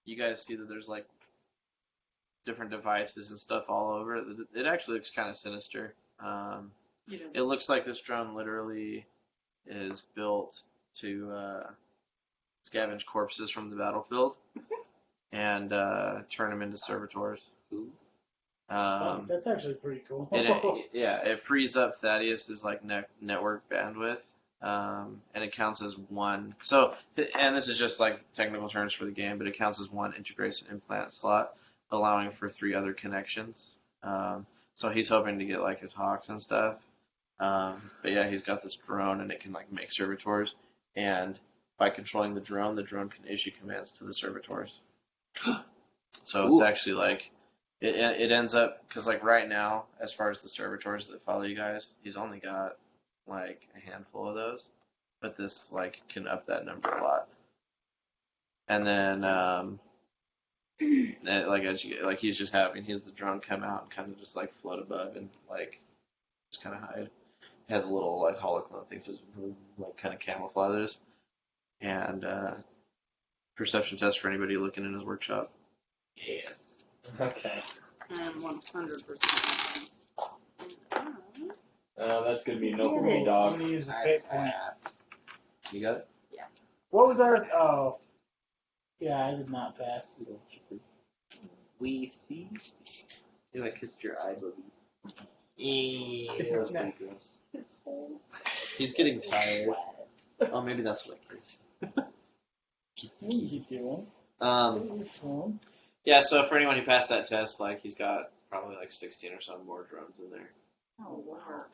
you guys see that there's like different devices and stuff all over it. It actually looks kind of sinister. It looks like this drone literally is built to scavenge corpses from the battlefield and turn them into servitors. That's actually pretty cool. It frees up Thaddeus's like network bandwidth, and it counts as one. So, and this is just like technical terms for the game, but it counts as one integration implant slot, allowing for 3 other connections. So he's hoping to get like his hawks and stuff. But yeah, he's got this drone, and it can like make servitors, and by controlling the drone can issue commands to the servitors. So it's actually like. It ends up, because like right now, as far as the servitors that follow you guys, he's only got like a handful of those, but this like can up that number a lot. And then he's just having the drone come out and kind of just like float above and like just kind of hide. It has a little like holoclone thing, so it's like kind of camouflages. And perception test for anybody looking in his workshop. Yes. Okay. And 100%. That's gonna be no for I'm me, dog. gonna use a fate point. You got it? What was our? Oh, yeah, I did not pass. We see. You like kissed your eye, baby. That was pretty gross. He's getting tired. Oh, maybe that's what it is. What are you doing? Yeah, so for anyone who passed that test, like he's got probably like 16 or so more drones in there. Oh, wow.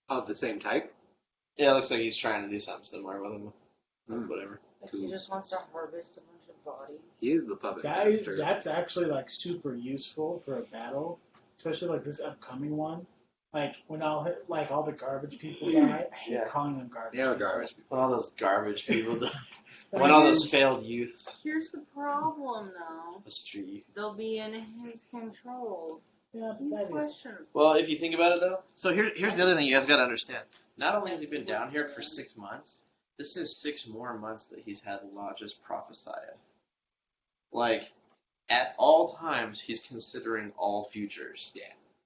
Of the same type? Yeah, it looks like he's trying to do something similar with them. Whatever. Like he just wants to harvest a bunch of bodies. He is the puppet master. That's actually like super useful for a battle, especially like this upcoming one. Like when all the garbage people die. I hate calling them garbage. Yeah, garbage people. When all those garbage people die. When all those failed youths. Here's the problem, though. The street youth. They'll be in his control. Yeah, but He's that is. questionable. Well, if you think about it, though. So here's the other thing you guys got to understand. Not only has he been down here for 6 months, this is 6 more months that he's had Lodge's Prophesiah. Like, at all times, he's considering all futures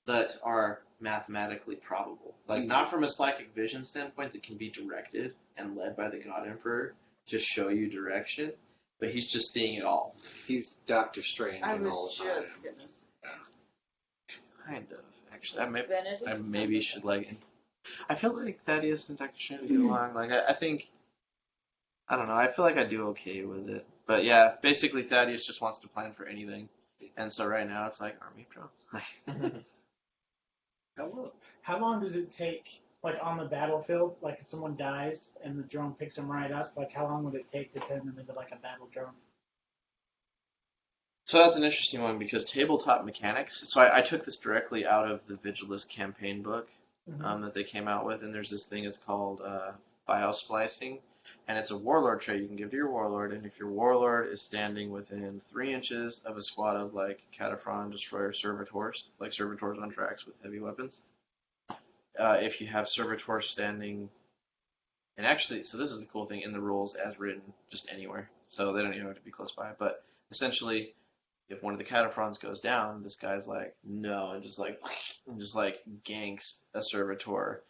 that are mathematically probable. Like, not from a psychic vision standpoint that can be directed and led by the God Emperor to show you direction, but he's just seeing it all. He's Doctor Strange I all was the time. just gonna say. Kind of, actually. Benedict I maybe should like. I feel like Thaddeus and Dr. Strange get along. Like I think. I don't know. I feel like I do okay with it. But yeah, basically Thaddeus just wants to plan for anything, and so right now it's like army of drones. How long does it take, like on the battlefield, like if someone dies and the drone picks them right up, like how long would it take to turn them into like a battle drone? So that's an interesting one because tabletop mechanics. So I took this directly out of the Vigilus campaign book that they came out with, and there's this thing. It's called biosplicing, and it's a warlord trait you can give to your warlord. And if your warlord is standing within 3 inches of a squad of like Cataphren destroyer servitors, like servitors on tracks with heavy weapons, if you have servitors standing, and actually, so this is the cool thing in the rules as written, just anywhere. So they don't even have to be close by, but essentially. If one of the Cataphrons goes down, this guy's like, no, and just like ganks a servitor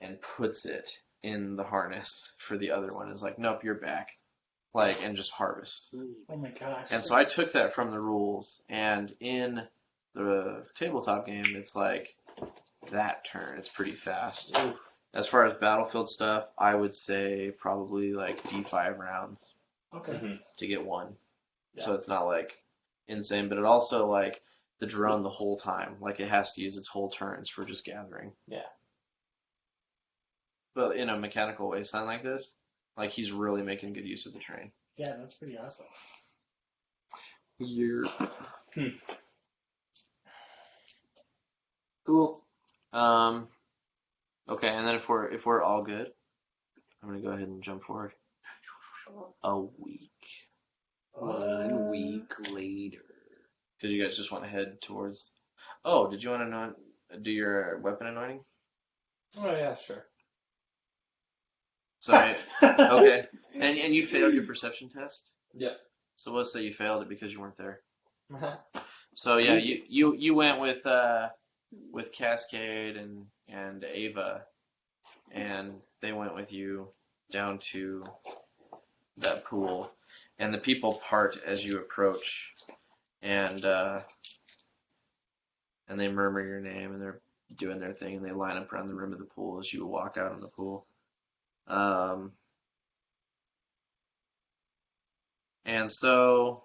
and puts it in the harness for the other one. It's like, nope, you're back. Like, and just harvest. Oh my gosh. And so I took that from the rules, and in the tabletop game, it's like that turn. It's pretty fast. As far as battlefield stuff, I would say probably like D5 rounds to get one. Yeah. So it's not like insane, but it also like the drone the whole time. Like it has to use its whole turns for just gathering. Yeah. But in a mechanical wasteland like this, like he's really making good use of the terrain. Yeah, that's pretty awesome. You're cool. Okay, and then if we're all good, I'm gonna go ahead and jump forward. A week. 1 week later. Because you guys just want to head towards. Oh, did you want to do your weapon anointing? Oh yeah, sure. So okay, and you failed your perception test. Yep. So let's say you failed it because you weren't there. So yeah, you went with Cascade and Ava, and they went with you down to that pool, and the people part as you approach, and they murmur your name, and they're doing their thing, and they line up around the rim of the pool as you walk out on the pool. And so,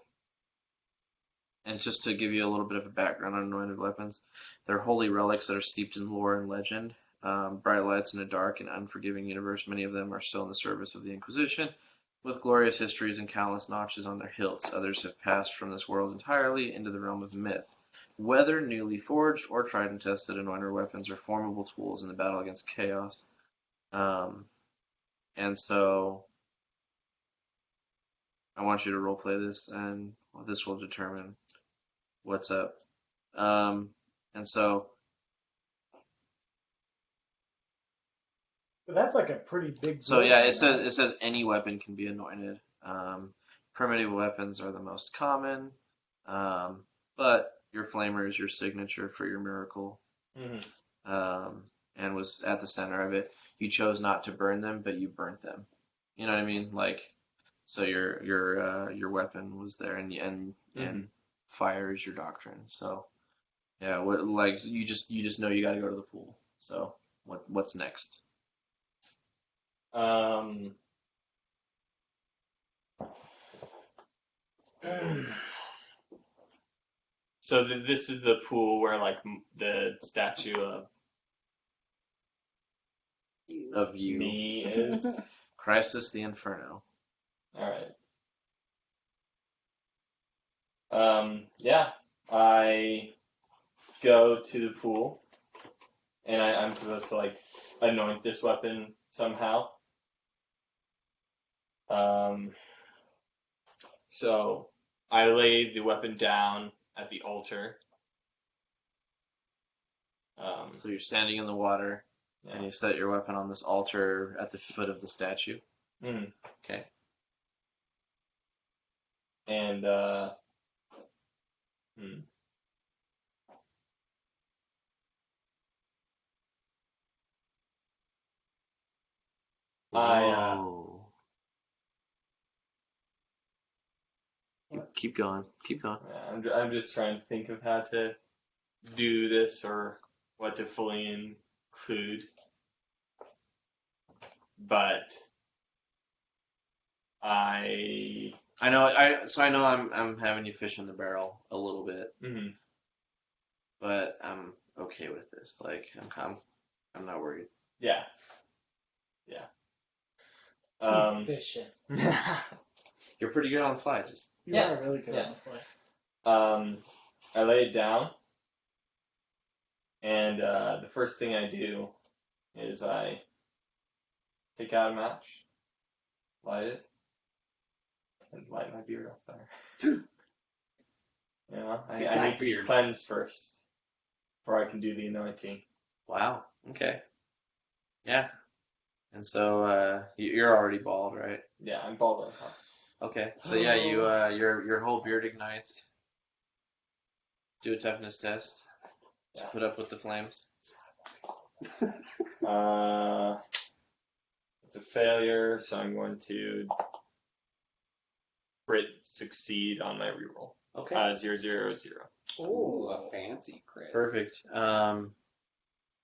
and just to give you a little bit of a background on anointed weapons, they're holy relics that are steeped in lore and legend. Bright lights in a dark and unforgiving universe, many of them are still in the service of the Inquisition, with glorious histories and countless notches on their hilts. Others have passed from this world entirely into the realm of myth. Whether newly forged or tried and tested, anointed weapons are formidable tools in the battle against chaos. And so I want you to roleplay this, and this will determine what's up. And so But that's like a pretty big. So yeah, it building, says any weapon can be anointed. Primitive weapons are the most common, but your flamer is your signature for your miracle, and was at the center of it. You chose not to burn them, but you burnt them. You know what I mean? Like, so your weapon was there, and fire is your doctrine. So yeah, you just know you got to go to the pool. So what's next? So this is the pool where like the statue Of you. me is. Crisis the Inferno. All right. Yeah, I go to the pool, and I'm supposed to like anoint this weapon somehow. So I lay the weapon down at the altar. So you're standing in the water, and you set your weapon on this altar at the foot of the statue. Mm. Okay. And Whoa. Keep going. Keep going. I'm just trying to think of how to do this or what to fully include. But I know. I know. I'm having you fish in the barrel a little bit, but I'm okay with this. Like, I'm not worried. Yeah. fishing. You're pretty good on the fly. Just You are really good on the play. I lay it down, and the first thing I do is I take out a match, light it, and light my beard up there. You know, I need to be cleansed first before I can do the anointing. wow. Okay. Yeah. And so you're already bald, right? Yeah, I'm bald. Okay. So yeah, you your whole beard ignites. Do a toughness test to put up with the flames. It's a failure, so I'm going to crit succeed on my reroll. Okay. 0, 0, 0. Ooh, a fancy crit. Perfect.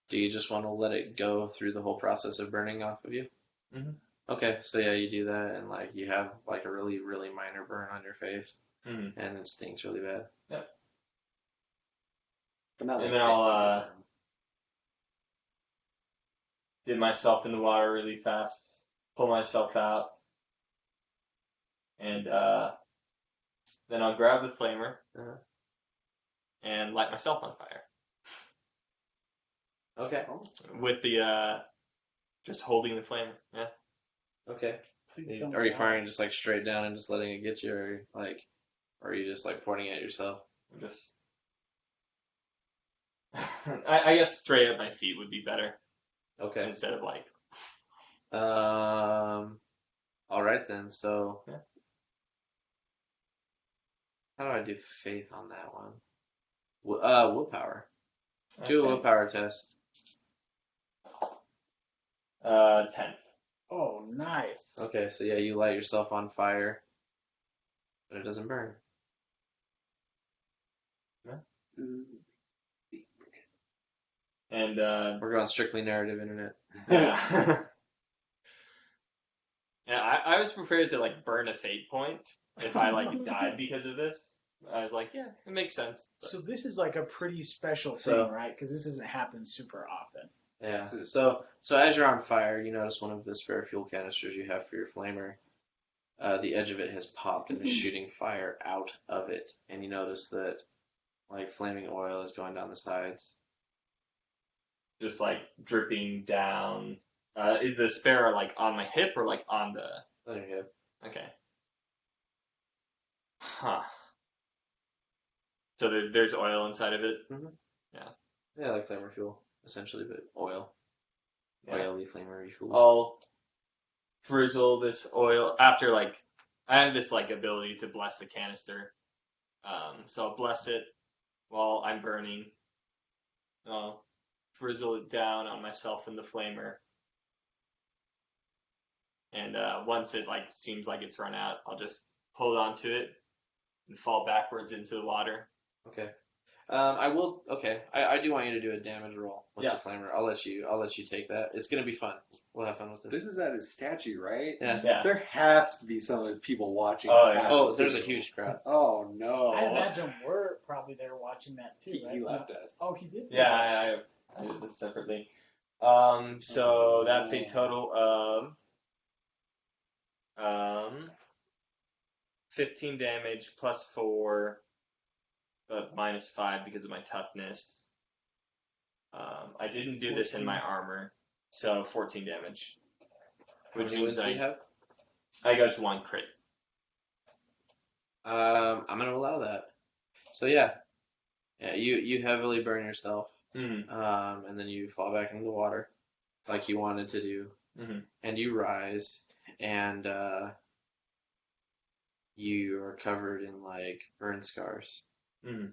Do you just want to let it go through the whole process of burning off of you? Mhm. Okay, so yeah, you do that, and like you have like a really, really minor burn on your face, and it stings really bad. Yep. But not And like then I'll dip myself in the water really fast, pull myself out, and then I'll grab the flamer and light myself on fire. Okay. With the just holding the flamer. Yeah. Okay. Please don't Are you lie. firing just like straight down and just letting it get you, or are you just like pointing at yourself? I'm just. I guess straight at my feet would be better Okay. instead of like. All right then. So How do I do faith on that one? Willpower. Do a willpower test. 10. Oh, nice. Okay, so yeah, you light yourself on fire, but it doesn't burn. And We're going strictly narrative internet. yeah. Yeah, I was prepared to like burn a fate point if I like died because of this. I was like, yeah, it makes sense. But So this is like a pretty special So- thing, right? Because this doesn't happen super often. Yeah. So as you're on fire, you notice one of the spare fuel canisters you have for your flamer. The edge of it has popped and is shooting fire out of it, and you notice that like flaming oil is going down the sides. just like dripping down. Is the spare like on my hip or like on the? On your hip. Okay. Huh. So there's oil inside of it. Yeah, like flamer fuel, essentially, but oil. Yeah. Oily flamer fuel. I'll drizzle this oil after like I have this like ability to bless the canister. So I'll bless it while I'm burning. I'll drizzle it down on myself and the flamer. And once it like seems like it's run out, I'll just hold on to it and fall backwards into the water. Okay. I will. Okay. I do want you to do a damage roll with Yeah. the flamer. I'll let you take that. It's gonna be fun. We'll have fun with This this. is at his statue, right? Yeah. Yeah. There has to be some of his people watching. Oh, this yeah. happen, Oh, there's a too. huge crowd. Oh no! I imagine we're probably there watching that too, He right? left us. Oh, he did? Yeah, I did this separately. So that's a total of 15 damage plus 4, but minus 5 because of my toughness. I didn't do this in my armor, so 14 damage. How Which many means wounds do you have? I got 1 crit. I'm gonna allow that. So yeah, you heavily burn yourself, Mm-hmm. and then you fall back into the water, like you wanted to do, and you rise, and you are covered in like burn scars,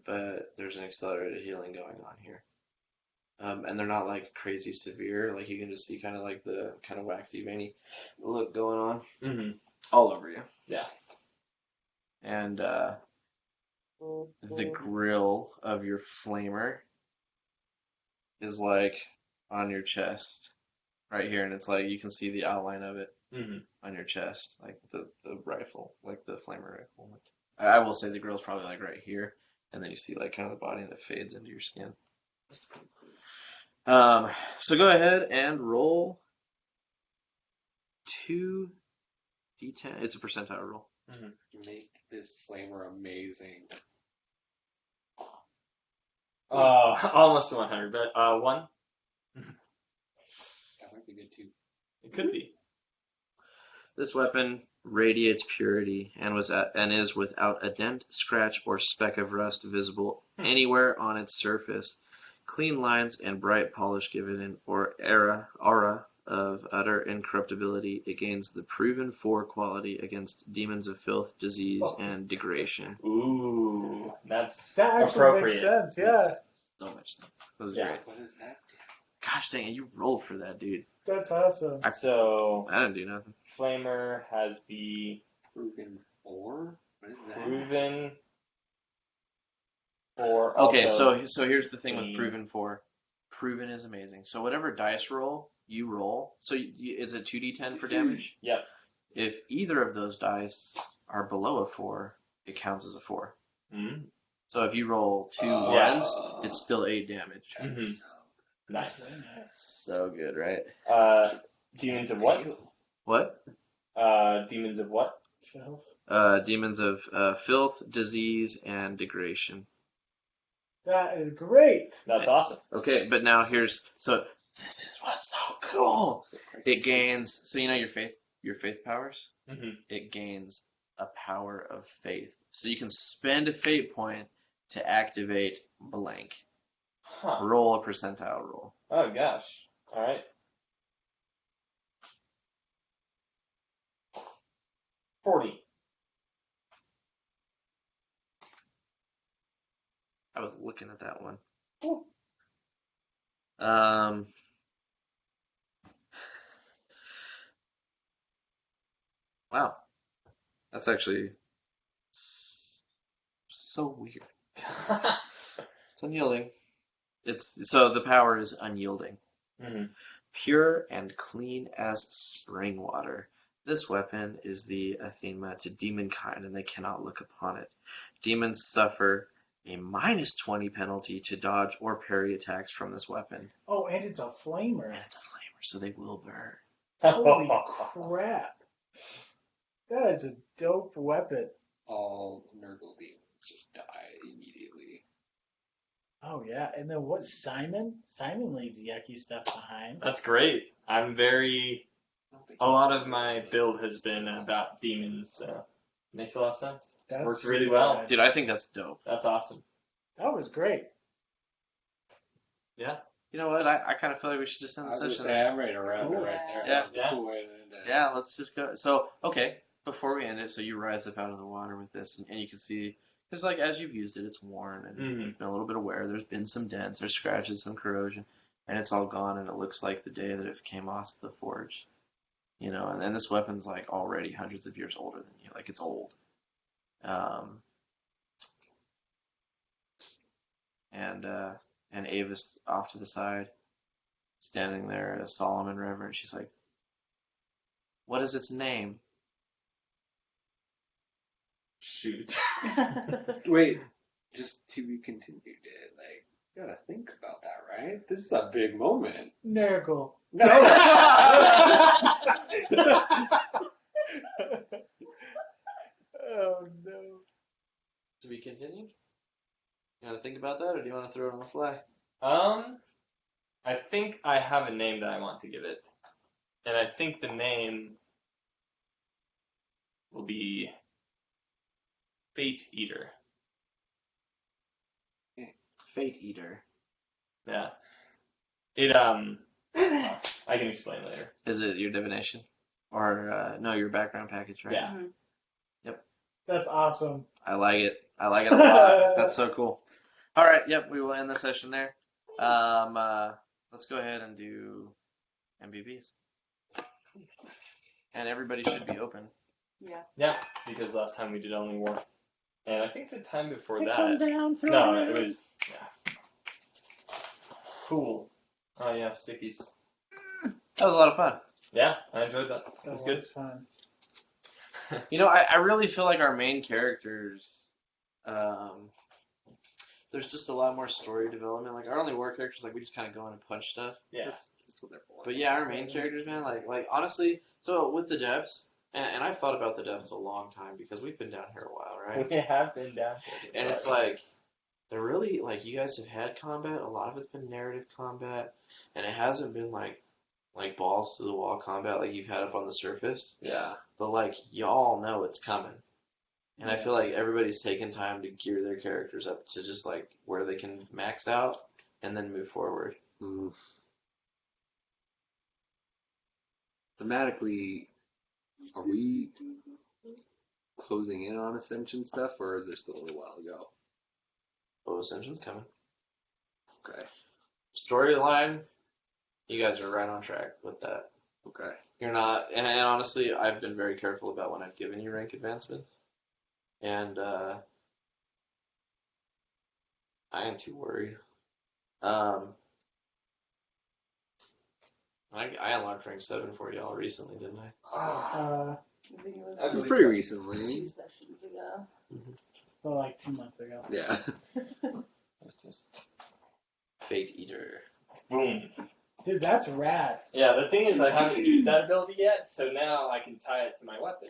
but there's an accelerated healing going on here, and they're not like crazy severe. Like you can just see kind of like the kind of waxy, veiny look going on all over you. Yeah. And the grill of your flamer is like on your chest right here, and it's like you can see the outline of it on your chest, like the rifle, like the flamer rifle. I will say the grill's probably like right here, and then you see like kind of the body and it fades into your skin. So go ahead and roll 2d10. It's a percentile roll. Make this flamer amazing. Almost 100, but 1. That might be good too. It could be. This weapon radiates purity and is without a dent, scratch, or speck of rust visible anywhere on its surface. Clean lines and bright polish give it an aura of utter incorruptibility. It gains the proven 4 quality against demons of filth, disease, and degradation. Ooh, that's That actually appropriate. makes sense, yeah. So much stuff. This is Yeah. great. What is that? Gosh dang it, you rolled for that, dude. That's awesome. So I didn't do nothing. Flamer has the Proven 4? What is that? proven 4. Okay, also, so here's the thing with the- proven 4. Proven is amazing. So whatever dice roll you roll, so is it 2d10 for damage? Yep. If either of those dice are below a 4, it counts as a 4. So if you roll 2 Yeah. 1s, it's still 8 damage. Nice. Very nice. So good, right? Demons of what? What? Demons of what? Filth. Demons of filth, disease, and degradation. That is great. That's awesome. Okay, but now this is what's so cool. It gains, so you know your faith powers? It gains a power of faith. So you can spend a fate point to activate blank. Huh. Roll a percentile roll. Oh gosh. All right. 40. I was looking at that one. Cool. Wow. That's actually so weird. It's unyielding. So the power is unyielding. Mm-hmm. Pure and clean as spring water. This weapon is the anathema to demon kind, and they cannot look upon it. Demons suffer a -20 penalty to dodge or parry attacks from this weapon. Oh, and it's a flamer. And it's a flamer, so they will burn. Holy crap. That is a dope weapon. All Nurgle demons just die immediately. Oh, yeah. And then what, Simon? Simon leaves yucky stuff behind. That's great. I'm very. I don't think A lot of my build has been about demons, so makes a lot of sense. That's Works really super well. rad. Dude, I think that's dope. That's awesome. That was great. Yeah. You know what? I kind of feel like we should just I end the was gonna session say there. I'm ready to wrap it Cool. right there. Yeah. That was a Yeah. cool way to end it. Yeah, let's just go. So, okay, before we end it, so you rise up out of the water with this, and you can see, because like as you've used it, it's worn and Mhm. been a little bit of wear. There's been some dents, there's scratches, some corrosion, and it's all gone, and it looks like the day that it came off the forge. You know, and this weapon's like already hundreds of years older than you. Like it's old. And Avis off to the side, standing there at a solemn and reverent. She's like, "What is its name?" Shoot. Wait, just to be continued. Like, you gotta think about that, right? This is a big moment. Nurgle. No. Oh, no. To be continued? You want to think about that, or do you want to throw it on the fly? I think I have a name that I want to give it, and I think the name will be Fate Eater. Fate Eater. Yeah. It I can explain later. Is it your divination? Or, no, your background package, right? Yeah. That's awesome. I like it. I like it a lot. That's so cool. All right, yep, we will end the session there. Let's go ahead and do MVPs. And everybody should be open. Yeah. Yeah, because last time we did only war. And I think the time before Come that. down, throw No, it. it was. Yeah. Cool. Oh, yeah, stickies. That was a lot of fun. Yeah, I enjoyed that. It That was was good. fun. You know, I really feel like our main characters, there's just a lot more story development. Like, our only war characters, like, we just kind of go in and punch stuff. Yeah. That's what they're for. But yeah, our main characters, man, like honestly, so with the devs, and I've thought about the devs a long time because we've been down here a while, right? We have been down here. And it's like, they're really, like, you guys have had combat, a lot of it's been narrative combat, and it hasn't been like balls to the wall combat like you've had up on the surface, Yeah. but like, y'all know it's coming. And I feel like Yes. everybody's taken time to gear their characters up to just like where they can max out and then move forward. Mm. Thematically, are we closing in on Ascension stuff, or is there still a little while to go? Oh, Ascension's coming. Okay. Storyline, you guys are right on track with that. Okay. You're not, and honestly, I've been very careful about when I've given you rank advancements, and I ain't too worried. I unlocked rank 7 for y'all recently, didn't I? Uh, I think it was That was pretty recently. 2 sessions ago. so like 2 months ago. Yeah. Fate Eater. Boom. Dude, that's rad. Yeah, the thing is, I haven't used that ability yet, so now I can tie it to my weapon.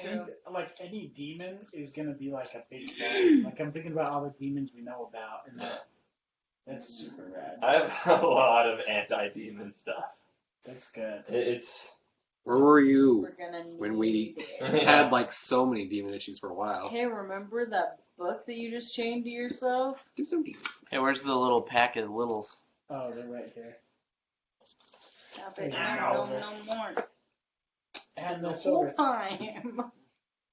And like any demon is gonna be like a big fan. Like I'm thinking about all the demons we know about, and that's super rad. I have a lot of anti-demon stuff. That's good. It's Where were you We're gonna need when we it. had like so many demon issues for a while? Hey, remember that book that you just chained to yourself? Do some demon. Hey, where's the little packet of littles? Oh, they're right here. Stop it. Yeah. No more. And The this whole over. time.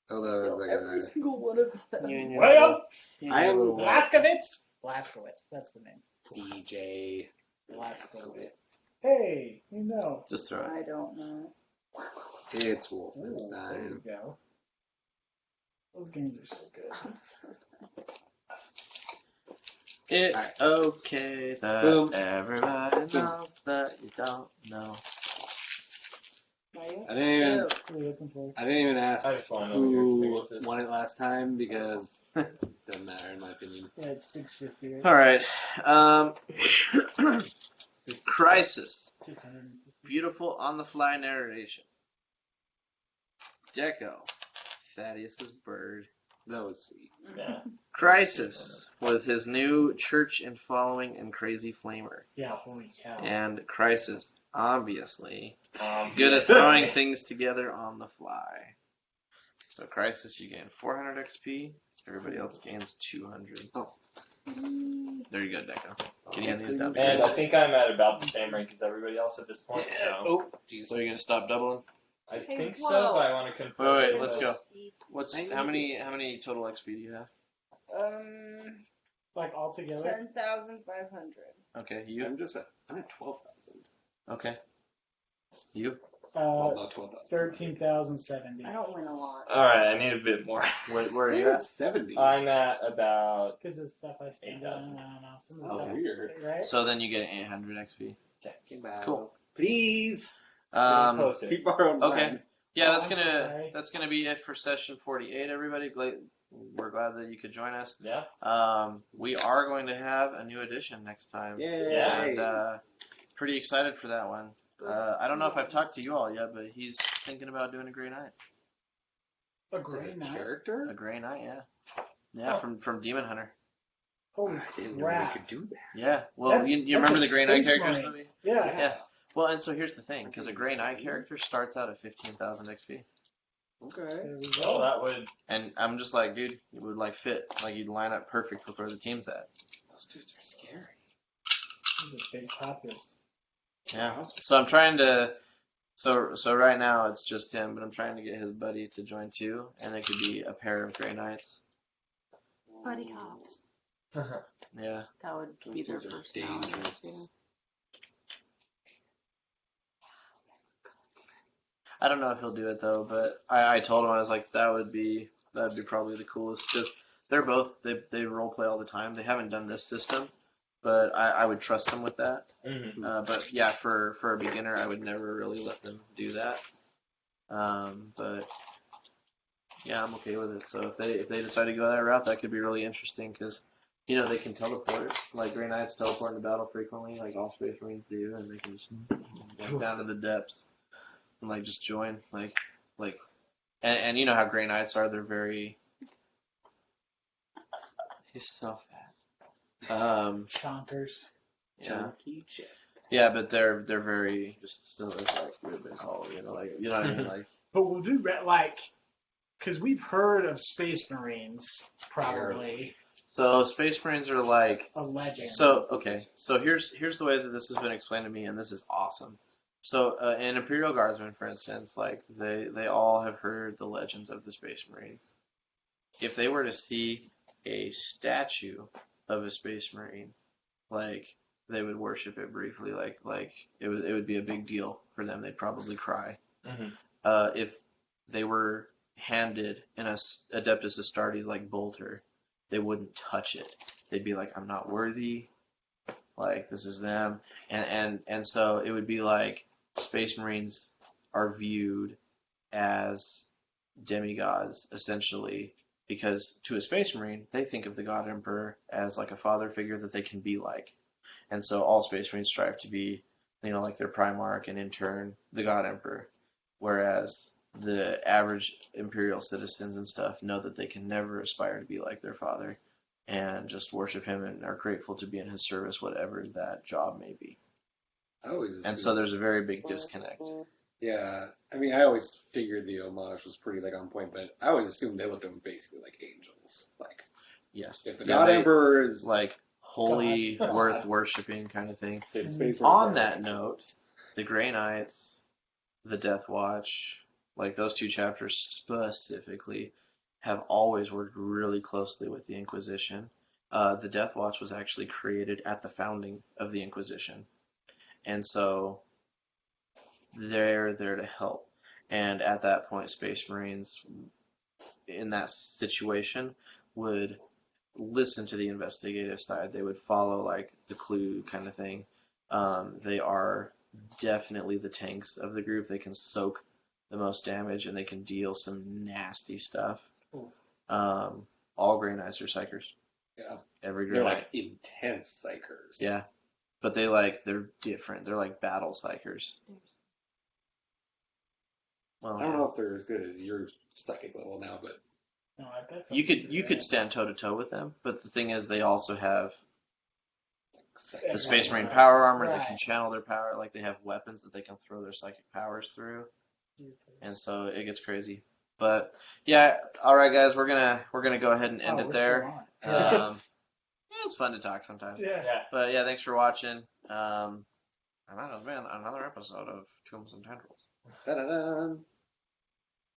Hold on a second. Every single one of them. You and your William little- you and I your am little- Blaskowitz. Blaskowitz. That's the name. DJ. Blaskowitz. Hey, you know. Just throw it. I don't know. It's Ooh, there you Wolfenstein. go. Those games are so good. It's okay that Boom. everybody knows that you don't know. I didn't even. What are you looking for? I didn't even ask I just want to know what your who experience is. won it last time because it doesn't matter in my opinion. Yeah, it's 650. Right? All right. Crisis. 650. Beautiful on-the-fly narration. Deco. Thaddeus's bird. That was sweet. Yeah. Crisis with his new church and following and crazy flamer. Yeah, holy cow. And Crisis, obviously, good at throwing things together on the fly. So Crisis, you gain 400 XP. Everybody else gains 200. Oh. There you go, Deco. Can you hand these down to And I Crisis? think I'm at about the same rank as everybody else at this point, so Oh, jeez. So you're gonna stop doubling? I Hey, think so, whoa. but I want to confirm. Wait, let's go. I know. How many total XP do you have? Like all together? 10,500. Okay, you. I'm at 12,000. Okay. You. Well, not 12,000. 13,070. I don't win a lot. Alright, I need a bit more. Where are you You're at? at 70. I'm at about. Because of stuff I spend on, I 8,000. don't know. Some of the Oh, stuff, weird. right? So then you get 800 XP. Cool. Please. Posted. Keep our own Okay. mind. Yeah, Oh, I'm so sorry. that's gonna be it for session 48. Everybody, we're glad that you could join us. Yeah. We are going to have a new edition next time. Yay. Yeah. And pretty excited for that one. I don't know if I've talked to you all yet, but he's thinking about doing a Grey Knight. A As gray a knight? character? A Grey Knight, yeah. Yeah, Oh. from Demon Hunter. Holy I didn't know we crap. could do that. Yeah. Well, That's- you that's remember a the Grey Knight Space characters? Marine. that we- Yeah. Yeah. Well, and so here's the thing, because a Grey Knight character starts out at 15,000 XP. Okay. There we Oh, go. that would. And I'm just like, dude, it would like fit. Like you'd line up perfect with where the team's at. Those dudes are scary. These are big poppers. Yeah. So I'm trying to. So right now it's just him, but I'm trying to get his buddy to join too, and it could be a pair of Grey Knights. Buddy hops. Yeah. That would be their Those are personality. dangerous. I don't know if he'll do it though, but I told him I was like that'd be probably the coolest. Just they're both they role play all the time. They haven't done this system, but I would trust them with that. Mhm. But yeah, for a beginner, I would never really let them do that. But yeah, I'm okay with it. So if they decide to go that route, that could be really interesting because they can teleport. Like Grey Knights teleport into battle frequently, like all Space Marines do, and they can just walk down to the depths and like just join. And you know how Grey Knights are. They're very. He's so fat. Chonkers. Yeah. Chunky chip. Yeah, but they're very just so it's like you're a bit tall, like you know what I mean, like But we'll do because we've heard of Space Marines, probably. so Space Marines are like A legend. so okay. So here's the way that this has been explained to me, and this is awesome. So in Imperial Guardsmen, for instance, like they all have heard the legends of the Space Marines. If they were to see a statue of a Space Marine, like they would worship it briefly, like it would be a big deal for them. They'd probably cry. Mhm. If they were handed an Adeptus Astartes like Bolter, they wouldn't touch it. They'd be like, I'm not worthy. Like this is them, and so it would be like Space Marines are viewed as demigods essentially, because to a Space Marine they think of the God Emperor as like a father figure that they can be like, and so all Space Marines strive to be, like their Primarch and in turn the God Emperor, whereas the average Imperial citizens and stuff know that they can never aspire to be like their father, and just worship him and are grateful to be in his service, whatever that job may be. I always And so there's a very big disconnect. Yeah, I mean, I always figured the homage was pretty on point, but I always assumed they looked at them basically like angels. Like Yes. if the Yeah, God they- Emperor is like holy, God. worth worshipping kind of thing. then Space Marines On are that like note, the Grey Knights, the Deathwatch, like those two chapters specifically, have always worked really closely with the Inquisition. The Deathwatch was actually created at the founding of the Inquisition, and so they're there to help. And at that point, Space Marines in that situation would listen to the investigative side. They would follow like the clue kind of thing. They are definitely the tanks of the group. They can soak the most damage and they can deal some nasty stuff. Oof. All Grey Knights are psychers. Yeah. Every Grey They're Knight. like intense psychers. Yeah. But they're different. They're like battle psychers. Well, I don't know if they're as good as your psychic level now, but No, I bet you could stand toe to toe with them, but the thing is, they also have the Space Marine power armor. They can Right. channel their power. Like they have weapons that they can throw their psychic powers through, and so it gets crazy. But yeah, all right, guys, we're gonna go ahead and end it we're there. still on. Yeah, it's fun to talk sometimes. Yeah. Yeah. But yeah, thanks for watching. And that has been another episode of Tombs and Tendrils. da-da-da.